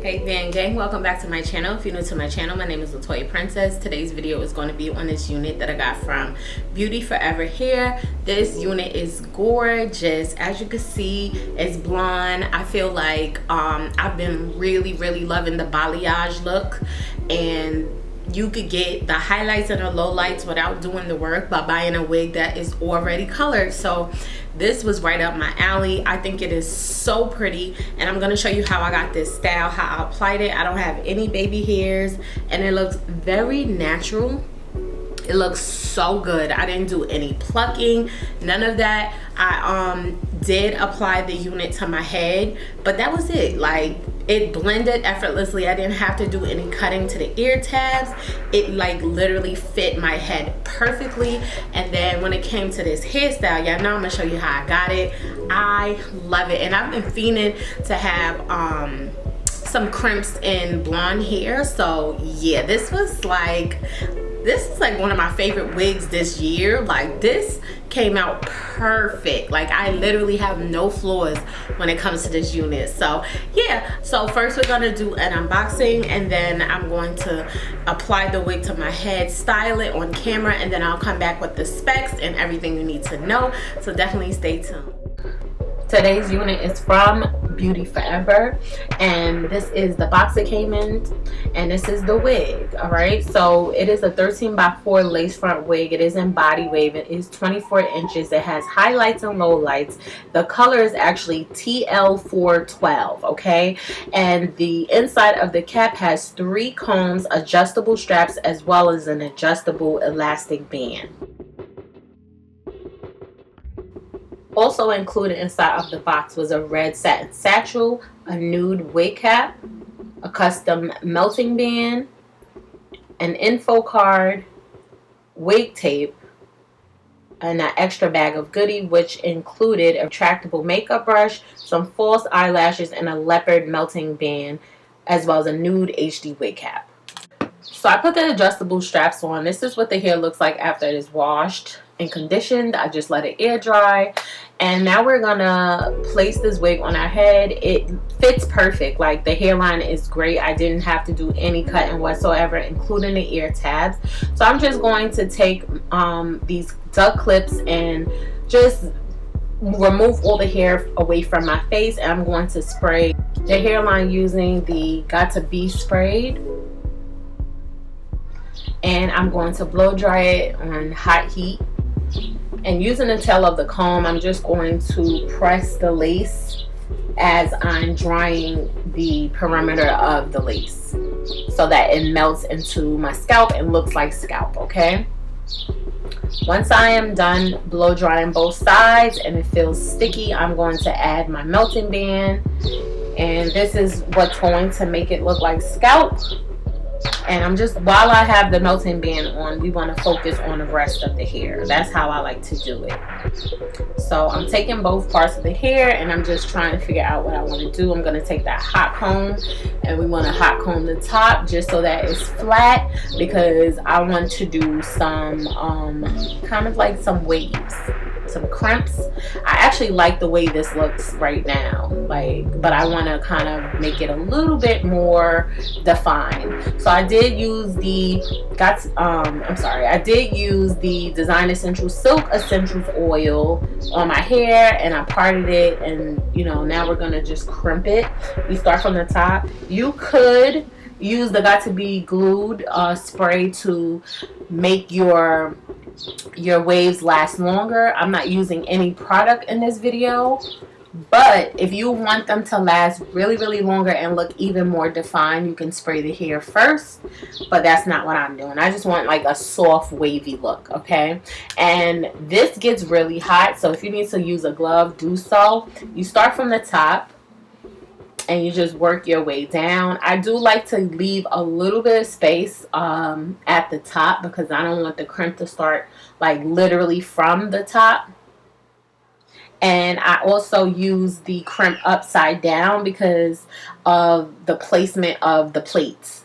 Hey Van Gang, welcome back to my channel. If you're new to my channel, my name is LaToya Princess. Today's video is going to be on this unit that I got from Beauty Forever Hair. This unit is gorgeous. As you can see, it's blonde. I feel like I've been really loving the balayage look, and you could get the highlights and the lowlights without doing the work by buying a wig that is already colored. So this was right up my alley. I think it is so pretty, and I'm gonna show you how I got this style, how I applied it. I don't have any baby hairs, and it looks very natural. It looks so good. I didn't do any plucking, none of that. I did apply the unit to my head, but that was it. Like, it blended effortlessly. I didn't have to do any cutting to the ear tabs. It like literally fit my head perfectly. And then when it came to this hairstyle, y'all know I'm gonna show you how I got it. I love it, and I've been fiending to have some crimps in blonde hair. So yeah, this is like one of my favorite wigs this year. Like, this came out perfect. Like, I literally have no flaws when it comes to this unit. So yeah, so first we're gonna do an unboxing, and then I'm going to apply the wig to my head, style it on camera, and then I'll come back with the specs and everything you need to know. So definitely stay tuned. Today's unit is from Beauty Forever, and this is the box it came in, and this is the wig. All right, so it is a 13x4 lace front wig. It is in body wave. It is 24 inches. It has highlights and lowlights. The color is actually TL412. Okay, and the inside of the cap has 3 combs, adjustable straps, as well as an adjustable elastic band. Also included inside of the box was a red satin satchel, a nude wig cap, a custom melting band, an info card, wig tape, and an extra bag of goodie, which included a retractable makeup brush, some false eyelashes, and a leopard melting band, as well as a nude HD wig cap. So I put the adjustable straps on. This is what the hair looks like after it is washed and conditioned. I just let it air dry, and now we're gonna place this wig on our head. It fits perfect. Like, the hairline is great. I didn't have to do any cutting whatsoever, including the ear tabs. So I'm just going to take these duck clips and just remove all the hair away from my face, and I'm going to spray the hairline using the Got to Be sprayed, and I'm going to blow dry it on hot heat. And using the tail of the comb, I'm just going to press the lace as I'm drying the perimeter of the lace so that it melts into my scalp and looks like scalp. Okay, once I am done blow drying both sides and it feels sticky, I'm going to add my melting band, and this is what's going to make it look like scalp. And I'm just, while I have the melting band on, we want to focus on the rest of the hair. That's how I like to do it. So I'm taking both parts of the hair, and I'm just trying to figure out what I want to do. I'm going to take that hot comb, and we want to hot comb the top just so that it's flat, because I want to do some kind of like some waves, some crimps. I actually like the way this looks right now, like, but I want to kind of make it a little bit more defined. So I did use the I did use the Design Essentials Silk Essentials oil on my hair, and I parted it, and you know, now we're gonna just crimp it. We start from the top. You could use the Got to Be Glued spray to make your waves last longer. I'm not using any product in this video, but if you want them to last really longer and look even more defined, you can spray the hair first, but that's not what I'm doing. I just want like a soft wavy look. Okay, and this gets really hot, so if you need to use a glove, do so. You start from the top and you just work your way down. I do like to leave a little bit of space at the top, because I don't want the crimp to start like literally from the top. And I also use the crimp upside down because of the placement of the plates.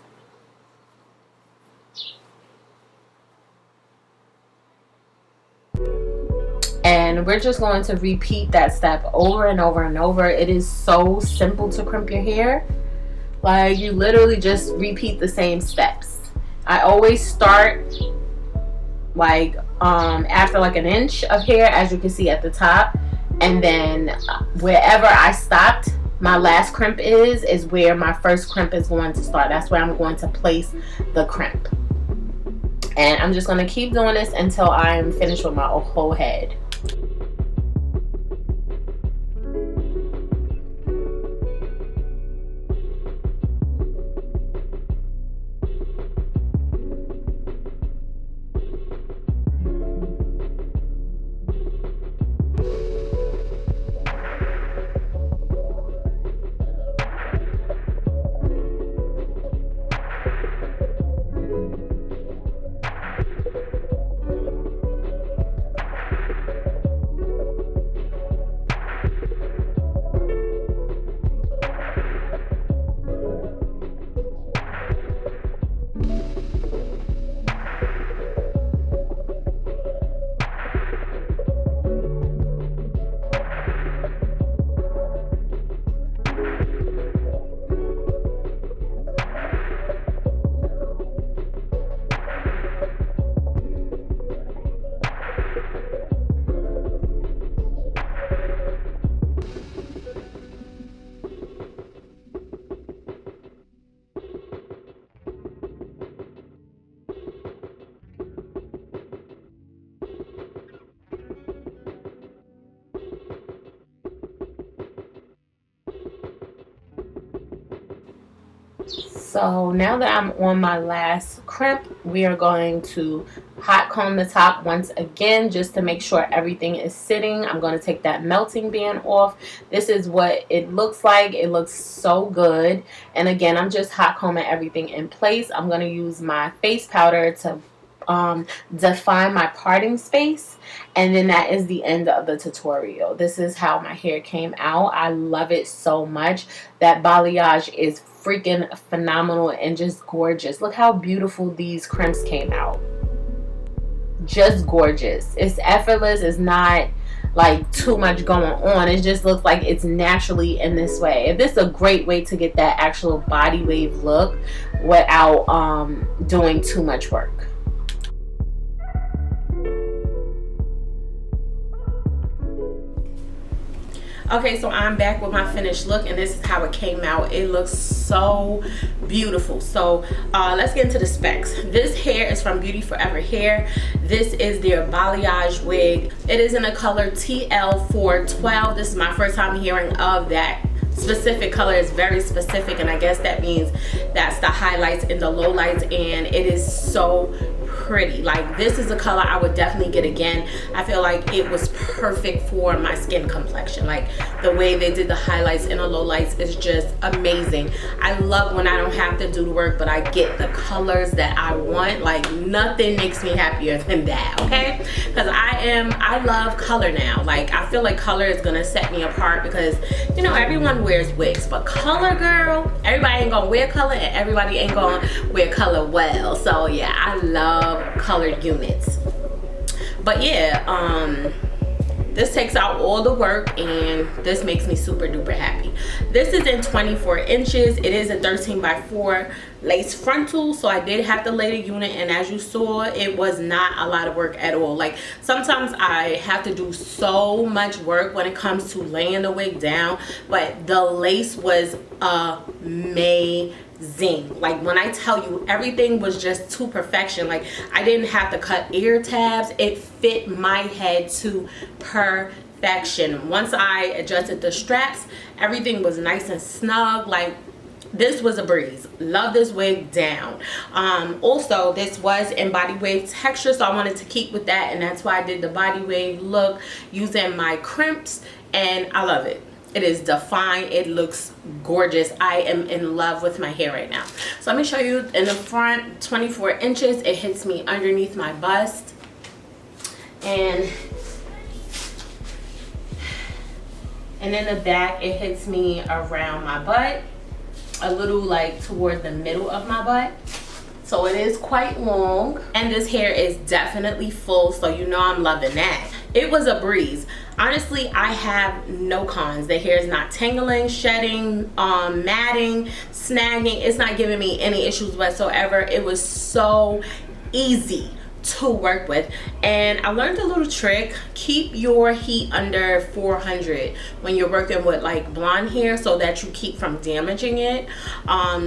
And we're just going to repeat that step over and over and over. It is so simple to crimp your hair. Like, you literally just repeat the same steps. I always start like after like an inch of hair, as you can see at the top, and then wherever I stopped my last crimp is where my first crimp is going to start. That's where I'm going to place the crimp. And I'm just going to keep doing this until I'm finished with my whole head. So now that I'm on my last crimp, we are going to hot comb the top once again, just to make sure everything is sitting. I'm going to take that melting band off. This is what it looks like. It looks so good. And again, I'm just hot combing everything in place. I'm going to use my face powder to define my parting space, and then that is the end of the tutorial. This is how my hair came out. I love it so much. That balayage is freaking phenomenal and just gorgeous. Look how beautiful these crimps came out. Just gorgeous. It's effortless. It's not like too much going on. It just looks like it's naturally in this way. This is a great way to get that actual body wave look without doing too much work. Okay, so I'm back with my finished look, and this is how it came out. It looks so beautiful. So let's get into the specs. This hair is from Beauty Forever Hair. This is their balayage wig. It is in the color TL412. This is my first time hearing of that specific color. Is very specific, and I guess that means that's the highlights and the lowlights, and it is so pretty. Like, this is a color I would definitely get again. I feel like it was perfect for my skin complexion. Like, the way they did the highlights and the lowlights is just amazing. I love when I don't have to do the work, but I get the colors that I want. Like, nothing makes me happier than that, okay? Because I love color now. Like, I feel like color is gonna set me apart, because you know, everyone wears wigs, but color, girl, everybody ain't gonna wear color, and everybody ain't gonna wear color well. So yeah, I love colored units. But yeah, this takes out all the work, and this makes me super duper happy. This is in 24 inches. It is a 13x4 lace frontal, so I did have to lay the unit, and as you saw, it was not a lot of work at all. Like, sometimes I have to do so much work when it comes to laying the wig down, but the lace was amazing. Like, when I tell you, everything was just to perfection. Like, I didn't have to cut ear tabs. It fit my head to perfection. Once I adjusted the straps, everything was nice and snug. Like, this was a breeze. Love this wig down. Also, this was in body wave texture, so I wanted to keep with that, and that's why I did the body wave look using my crimps, and I love it. It is defined. It looks gorgeous. I am in love with my hair right now. So let me show you in the front, 24 inches. It hits me underneath my bust. And in the back, it hits me around my butt. A little like toward the middle of my butt. So it is quite long. And this hair is definitely full, so you know I'm loving that. it was a breeze. Honestly, I have no cons. The hair is not tangling, shedding, matting, snagging. It's not giving me any issues whatsoever. It was so easy to work with. And I learned a little trick: keep your heat under 400 when you're working with like blonde hair, so that you keep from damaging it.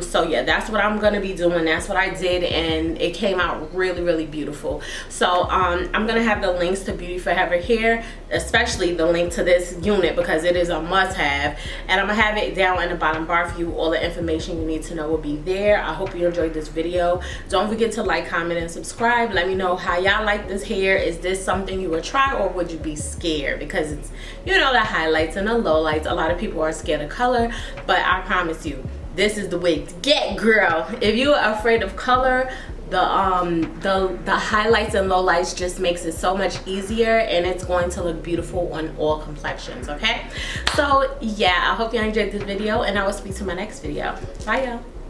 So yeah, that's what I'm gonna be doing. That's what I did, and it came out really beautiful. So I'm gonna have the links to Beauty Forever Hair, especially the link to this unit, because it is a must-have, and I'm gonna have it down in the bottom bar for you. All the information you need to know will be there. I hope you enjoyed this video. Don't forget to like, comment, and subscribe. Let me know how y'all like this hair. Is this something you would try, or would you be scared? Because it's, you know, the highlights and the lowlights. A lot of people are scared of color, but I promise you, this is the wig to get, girl. If you're afraid of color, the highlights and lowlights just makes it so much easier, and it's going to look beautiful on all complexions. Okay, so yeah, I hope you enjoyed this video, and I will speak to my next video. Bye, y'all.